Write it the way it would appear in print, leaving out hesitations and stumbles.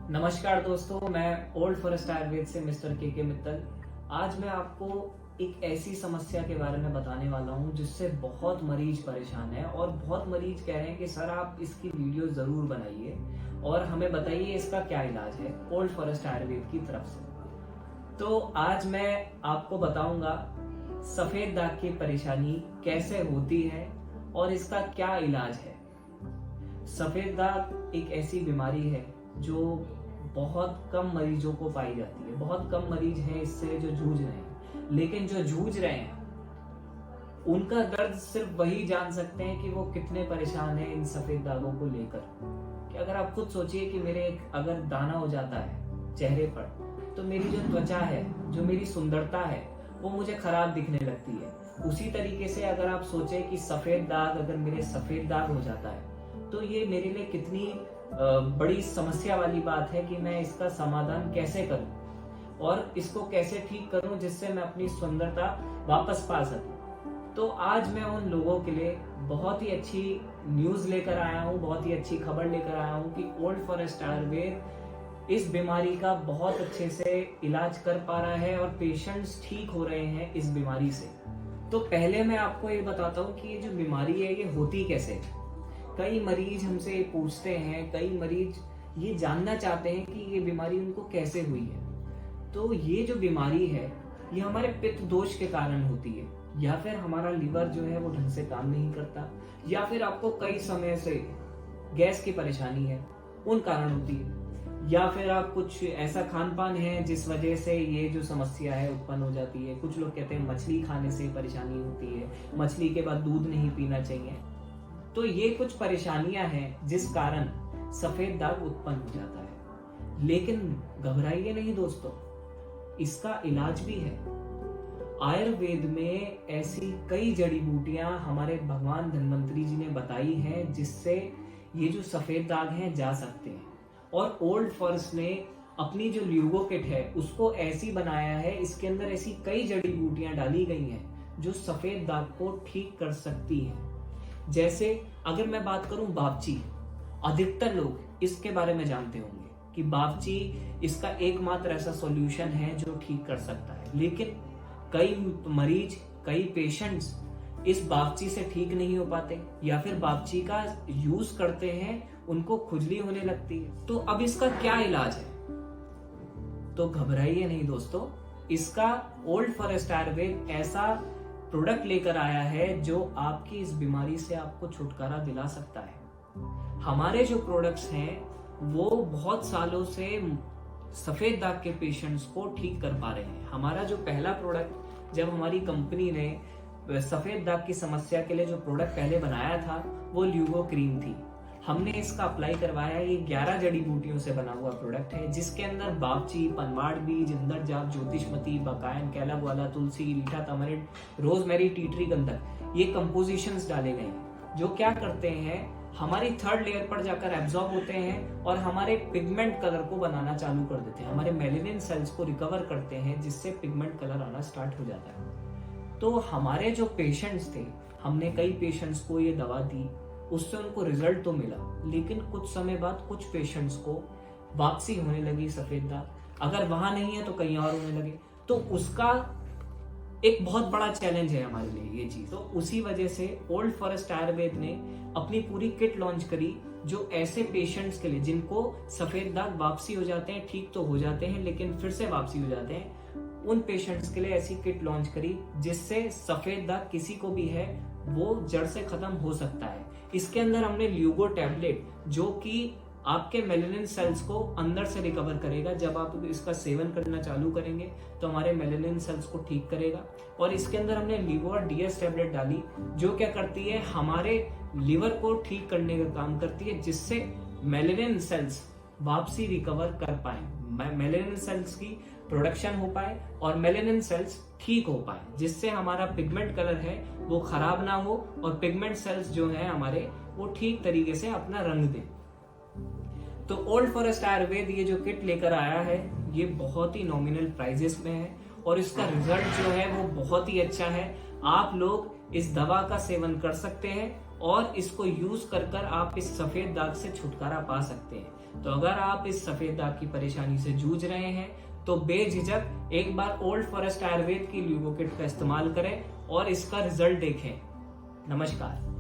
नमस्कार दोस्तों, मैं ओल्ड फॉरेस्ट आयुर्वेद से मिस्टर के मित्तल। आज मैं आपको एक ऐसी समस्या के बारे में बताने वाला हूं जिससे बहुत मरीज परेशान है और बहुत मरीज कह रहे हैं कि सर आप इसकी वीडियो जरूर बनाइए और हमें बताइए इसका क्या इलाज है ओल्ड फॉरेस्ट आयुर्वेद की तरफ से। तो आज मैं आपको बताऊंगा सफेद दाग की परेशानी कैसे होती है और इसका क्या इलाज है। सफेद दाग एक ऐसी बीमारी है जो बहुत कम मरीजों को पाई जाती है। बहुत कम मरीज हैं इससे जो जूझ रहे हैं, लेकिन जो जूझ रहे हैं उनका दर्द सिर्फ वही जान सकते हैं कि वो कितने परेशान हैं इन सफेद दागों को लेकर। कि अगर आप खुद सोचिए कि मेरे अगर दाना हो जाता है चेहरे पर तो मेरी जो त्वचा है, जो मेरी सुंदरता है, वो मुझे खराब दिखने लगती है। उसी तरीके से अगर आप सोचें कि सफेद दाग, अगर मेरे सफेद दाग हो जाता है तो ये मेरे लिए कितनी बड़ी समस्या वाली बात है कि मैं इसका समाधान कैसे करूं और इसको कैसे ठीक करूं जिससे मैं अपनी सुंदरता वापस पा सकूं। तो आज मैं उन लोगों के लिए बहुत ही अच्छी न्यूज लेकर आया हूं, बहुत ही अच्छी खबर लेकर आया हूं कि ओल्ड फॉरेस्ट आयुर्वेद इस बीमारी का बहुत अच्छे से इलाज कर पा रहा है और पेशेंट्स ठीक हो रहे हैं इस बीमारी से। तो पहले मैं आपको ये बताता हूँ कि ये जो बीमारी है ये होती कैसे है। कई मरीज हमसे पूछते हैं, कई मरीज ये जानना चाहते हैं कि ये बीमारी उनको कैसे हुई है। तो ये जो बीमारी है ये हमारे पित्त दोष के कारण होती है, या फिर हमारा लिवर जो है वो ढंग से काम नहीं करता, या फिर आपको कई समय से गैस की परेशानी है उन कारण होती है, या फिर आप कुछ ऐसा खान पान है जिस वजह से ये जो समस्या है उत्पन्न हो जाती है। कुछ लोग कहते हैं मछली खाने से परेशानी होती है, मछली के बाद दूध नहीं पीना चाहिए। तो ये कुछ परेशानियां हैं जिस कारण सफेद दाग उत्पन्न हो जाता है। लेकिन घबराइए नहीं दोस्तों, इसका इलाज भी है। आयुर्वेद में ऐसी कई जड़ी बूटियां हमारे भगवान धन्वंतरी जी ने बताई हैं जिससे ये जो सफेद दाग हैं जा सकते हैं। और ओल्ड फॉरेस्ट ने अपनी जो ल्यूगो किट है उसको ऐसी बनाया है, इसके अंदर ऐसी कई जड़ी बूटियां डाली गई हैं जो सफेद दाग को ठीक कर सकती हैं। जैसे अगर मैं बात करूं बावची, अधिकतर लोग इसके बारे में जानते होंगे कि बावची इसका एकमात्र ऐसा सॉल्यूशन है जो ठीक कर सकता है। लेकिन कई मरीज, कई पेशेंट्स इस बावची से ठीक नहीं हो पाते, या फिर बावची का यूज करते हैं उनको खुजली होने लगती है। तो अब इसका क्या इलाज है? तो घबराइए नहीं दोस्तों, इसका ओल्ड फॉरेस्ट आयुर्वेद ऐसा प्रोडक्ट लेकर आया है जो आपकी इस बीमारी से आपको छुटकारा दिला सकता है। हमारे जो प्रोडक्ट्स हैं वो बहुत सालों से सफेद दाग के पेशेंट्स को ठीक कर पा रहे हैं। हमारा जो पहला प्रोडक्ट, जब हमारी कंपनी ने सफेद दाग की समस्या के लिए जो प्रोडक्ट पहले बनाया था वो ल्यूगो क्रीम थी। हमने इसका अप्लाई करवाया। ये 11 जड़ी बूटियों से बना हुआ प्रोडक्ट है जिसके अंदर बावची, पनवाड़ बीज, इंदरजाप, ज्योतिषमती, बकायन, कैलाबवाला, तुलसी, रीठा, तमरिंड, रोजमेरी, टीटरी, गंधक, ये कंपोजिशंस डाले गए हैं जो क्या करते हैं, हमारी थर्ड लेयर पर जाकर एब्जॉर्ब होते हैं और हमारे पिगमेंट कलर को बनाना चालू कर देते हैं। हमारे मेलेनिन सेल्स को रिकवर करते हैं जिससे पिगमेंट कलर आना स्टार्ट हो जाता है। तो हमारे जो पेशेंट्स थे, हमने कई पेशेंट्स को ये दवा दी, उससे उनको रिजल्ट तो मिला, लेकिन कुछ समय बाद कुछ पेशेंट्स को वापसी होने लगी सफेद दाग। अगर वहां नहीं है तो कहीं और होने लगे। तो उसका एक बहुत बड़ा चैलेंज है हमारे लिए ये चीज। तो उसी वजह से ओल्ड फॉरेस्ट आयुर्वेद ने अपनी पूरी किट लॉन्च करी जो ऐसे पेशेंट्स के लिए जिनको सफेद दाग वापसी हो जाते हैं, ठीक तो हो जाते हैं लेकिन फिर से वापसी हो जाते हैं, उन पेशेंट्स के लिए ऐसी किट लॉन्च करी जिससे सफेद दाग किसी को भी है वो जड़ से खत्म हो सकता है। इसके अंदर हमने ल्यूगो टैबलेट, जो कि आपके मेलेनिन सेल्स को अंदर से रिकवर करेगा। जब आप इसका सेवन करना चालू करेंगे तो हमारे मेलेनिन सेल्स को ठीक करेगा। और इसके अंदर हमने लिवर डीएस टैबलेट डाली जो क्या करती है, हमारे लिवर को ठीक करने का काम करती है जिससे मेलेनिन सेल्स वापसी रिकवर कर पाए, मेलेनिन सेल्स की प्रोडक्शन हो पाए और मेलेनिन सेल्स ठीक हो पाए, जिससे हमारा पिगमेंट कलर है वो खराब ना हो और पिगमेंट सेल्स जो है हमारे वो ठीक तरीके से अपना रंग दें। तो ओल्ड फॉरेस्ट आयुर्वेद ये जो किट लेकर आया है ये बहुत ही नॉमिनल प्राइजेस में है और इसका रिजल्ट जो है वो बहुत ही अच्छा है। आप लोग इस दवा का सेवन कर सकते हैं और इसको यूज कर आप इस सफेद दाग से छुटकारा पा सकते हैं। तो अगर आप इस सफेद दाग की परेशानी से जूझ रहे हैं तो बेझिझक एक बार ओल्ड फॉरेस्ट आयुर्वेद की ल्यूको किट का इस्तेमाल करें और इसका रिजल्ट देखें। नमस्कार।